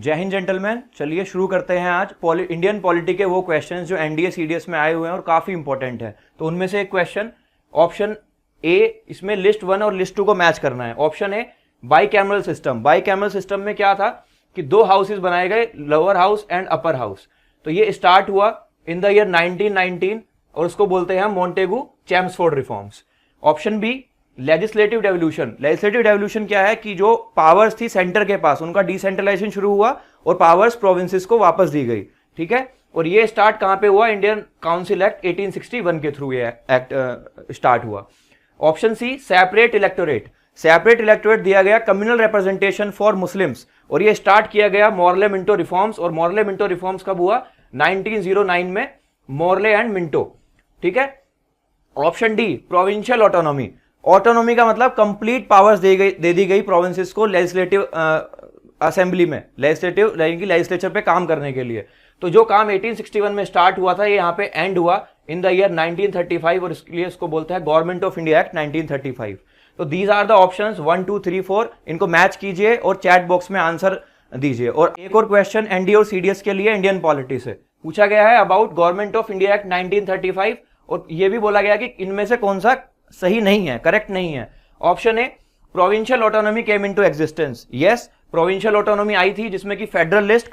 जय हिंद जेंटलमैन, चलिए शुरू करते हैं आज इंडियन पॉलिटी के वो क्वेश्चंस जो एनडीए सीडीएस में आए हुए हैं और काफी इंपॉर्टेंट है। तो उनमें से एक क्वेश्चन ऑप्शन ए, इसमें लिस्ट 1 और लिस्ट 2 को मैच करना है। ऑप्शन ए, बाइकैमरल सिस्टम। बाइकैमरल सिस्टम में क्या था कि दो हाउसेस बनाए गए, lower house and upper house. तो ये स्टार्ट हुआ इन द ईयर 1919 और उसको बोलते हैं Montagu Chelmsford reforms. Option B, legislative devolution. Legislative devolution क्या है कि जो पावर्स थी सेंटर के पास, उनका डिसेंट्रलाइजेशन शुरू हुआ और पावर्स प्रोविंसेस को वापस दी गई। ठीक है, और ये स्टार्ट कहां पे हुआ? इंडियन काउंसिल एक्ट 1861 के थ्रू ये एक्ट स्टार्ट हुआ। Option C, separate electorate. Separate electorate दिया गया कम्युनल रिप्रेजेंटेशन फॉर मुस्लिम्स और ये स्टार्ट किया गया मॉर्ले मिंटो रिफॉर्म्स। और मॉर्ले मिंटो रिफॉर्म्स कब हुआ? 1909 में, मॉर्ले एंड मिंटो। ठीक है। Option D, provincial autonomy. Autonomy का मतलब कंप्लीट पावर्स दे दी गई प्रोविंसेस को लेजिस्लेटिव असेंबली में, लेजिस्लेचर पे काम करने के लिए। तो जो काम 1861 में स्टार्ट हुआ था ये यहाँ पे एंड हुआ इन द ईयर 1935 और इसके लिए इसको बोलता है गवर्नमेंट ऑफ इंडिया एक्ट 1935। तो दीज आर द ऑप्शंस 1 2 3 4, इनको मैच कीजिए और चैट बॉक्स में आंसर दीजिए। और एक और क्वेश्चन एनडीए और सीडीएस के लिए इंडियन पॉलिटी से पूछा गया है about government of India act 1935 और ये भी बोला गया कि इनमें से कौन सा सही नहीं है, करेक्ट नहीं है। Option A, provincial autonomy came into existence. Yes, provincial autonomy आई थी जिसमें कि फेडरल लिस्ट,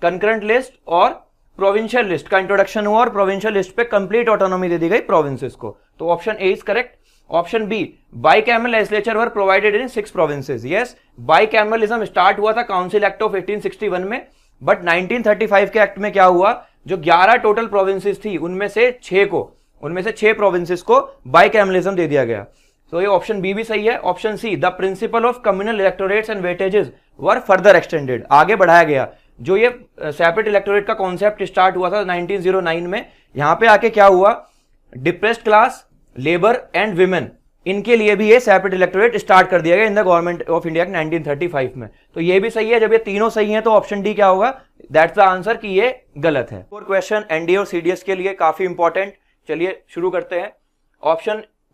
कंकरेंट लिस्ट और प्रोविंशियल लिस्ट का इंट्रोडक्शन हुआ और प्रोविंशियल लिस्ट पे कंप्लीट ऑटोनॉमी दे दी गई प्रोविंसेस को। तो option A is correct. Option B, bicameral legislature were provided in 6 provinces. Yes, bicameralism start हुआ था काउंसिल एक्ट ऑफ 1861 में, बट 1935 के एक्ट में क्या हुआ, जो 11 टोटल प्रोविंसेस थी उनमें से 6 प्रोविंसेस को बाइकैमरलिज्म दे दिया गया। तो ये ऑप्शन बी भी सही है। Option C, the principle of communal electorates and weightages were further extended. आगे बढ़ाया गया। जो ये सेपरेट इलेक्टोरेट का कॉन्सेप्ट स्टार्ट हुआ था 1909 में, यहां पे आके क्या हुआ, depressed class, labour and women, इनके लिए भी ये सेपरेट इलेक्टोरेट स्टार्ट कर दिया गया in the government of India 1935 में। तो ये भी सही है। जब ये तीनों सही हैं तो ऑप्शन डी क्या होगा? दैट्स द आंसर कि ये गलत है। और क्वेश्चन एनडीए और सीडीएस के लिए काफी इंपॉर्टेंट, चलिए शुरू करते हैं।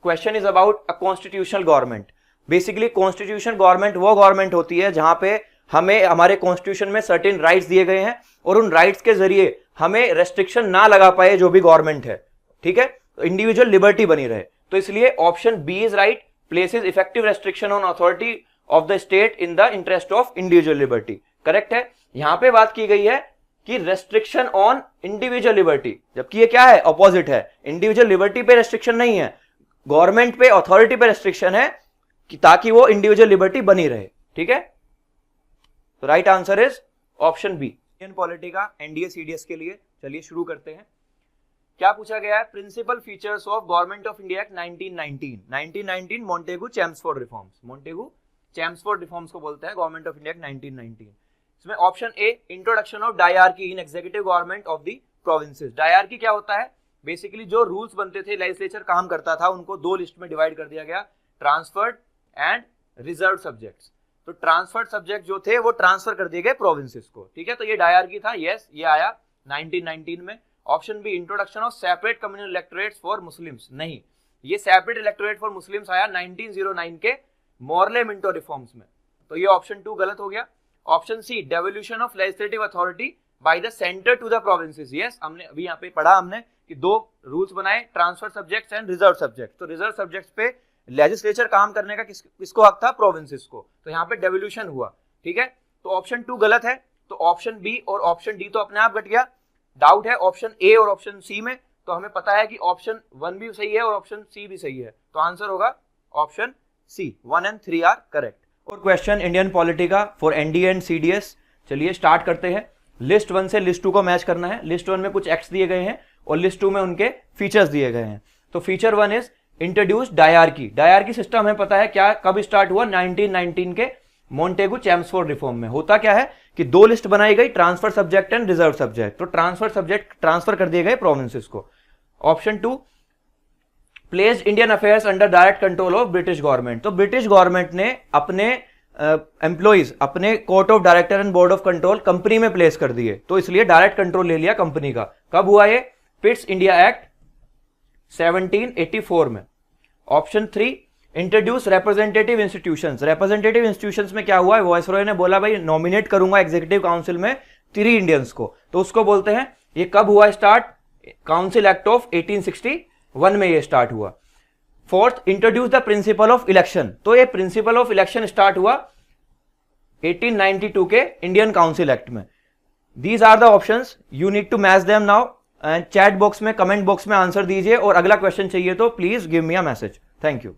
Question is about a constitutional government. Basically constitutional government वो गवर्नमेंट होती है जहां पे हमें हमारे कॉन्स्टिट्यूशन में सर्टेन राइट्स दिए गए हैं और उन राइट्स के जरिए हमें रेस्ट्रिक्शन ना लगा पाए जो भी गवर्नमेंट है। ठीक है, तो इंडिविजुअल लिबर्टी बनी रहे। तो इसलिए option B is right, places effective restriction on authority of the state in the interest of individual liberty. Correct है। यहां पे बात की गई है कि रेस्ट्रिक्शन ऑन इंडिविजुअल लिबर्टी, जबकि ये क्या है? ऑपोजिट है। इंडिविजुअल लिबर्टी पे रेस्ट्रिक्शन नहीं है, गवर्नमेंट पे, अथॉरिटी पे रेस्ट्रिक्शन है कि ताकि वो इंडिविजुअल लिबर्टी बनी रहे। ठीक है, तो right answer is option B. Indian polity का एनडीए सीडीएस के लिए चलिए शुरू करते हैं। क्या पूछा गया है? Principal features of government of India act 1919 Montagu Chelmsford reforms. Montagu Chelmsford reforms को बोलते हैं गवर्नमेंट ऑफ इंडिया एक्ट 1919। इसमें option A, introduction of dyarchy in executive government of the provinces. Dyarchy क्या होता है? बेसिकली जो रूल्स बनते थे, लेजिस्लेचर काम करता था, उनको दो लिस्ट में डिवाइड कर दिया गया, ट्रांसफर्ड एंड रिजर्व सब्जेक्ट्स। तो ट्रांसफर्ड सब्जेक्ट जो थे वो ट्रांसफर कर दिए गए प्रोविंसेस को। ठीक है, तो ये डायरकी था। यस, ये आया 1919 में। Option B, introduction of separate communal electorates for Muslims. नहीं, ये सेपरेट इलेक्टोरेट फॉर मुस्लिम्स आया 1909 के मॉर्ले मिंटो रिफॉर्म्स में। तो ये ऑप्शन 2 गलत हो गया। Option C, devolution of legislative authority by the centre to the provinces. Yes, हमने अभी यहाँ पे पढ़ा हमने कि 2 रूल्स बनाए, transfer subjects and reserve subject. तो रिजर्व सब्जेक्ट्स पे लेजिस्लेचर काम करने का किसको हक था? प्रोविंसेस को। तो यहाँ पे डेवोल्यूशन हुआ। ठीक है, तो ऑप्शन 2 गलत है। तो ऑप्शन बी और ऑप्शन डी तो अपने आप घट गया। डाउट है ऑप्शन ए और ऑप्शन सी में, तो हमें पता है कि ऑप्शन 1 भी सही है और ऑप्शन सी भी सही है। तो आंसर होगा option C. 1 and 3 are correct. और क्वेश्चन इंडियन पॉलिटी का फॉर एनडीए एंड सीडीएस, चलिए स्टार्ट करते हैं। लिस्ट 1 से लिस्ट 2 को मैच करना है। लिस्ट 1 में कुछ एक्ट्स दिए गए हैं और लिस्ट 2 में उनके फीचर्स दिए गए हैं। तो feature 1 is introduce dyarchy. Dyarchy system हमें पता है क्या, कब स्टार्ट हुआ? 1919 के मोंटेगू चैम्सफोर्ड रिफॉर्म में। होता क्या है कि 2 लिस्ट बनाई गई, transfer subject and reserve subject. तो ट्रांसफर सब्जेक्ट ट्रांसफर कर दिए गए प्रोविंसेस को। Option 2, placed Indian affairs under direct control of British government. तो ब्रिटिश गवर्नमेंट ने अपने एम्प्लॉइज, अपने court of director and board of control company में प्लेस कर दिए, तो इसलिए डायरेक्ट कंट्रोल ले लिया कंपनी का। कब हुआ ये? पिट्स इंडिया एक्ट 1784 में। Option 3, introduce representative institutions. Representative institutions में क्या हुआ है, वॉइसरॉय ने बोला भाई नॉमिनेट करूंगा एग्जीक्यूटिव काउंसिल में 3 इंडियंस को, तो उसको बोलते हैं, ये कब हुआ स्टार्ट, काउंसिल एक्ट ऑफ 1861 में ये स्टार्ट हुआ। Fourth, introduce the principle of election, तो ये प्रिंसिपल ऑफ इलेक्शन स्टार्ट हुआ 1892 के इंडियन काउंसिल एक्ट में। These are the options, you need to match them now and chat box में, comment box में आंसर दीजिए, और अगला क्वेश्चन चाहिए तो please give me a message. Thank you.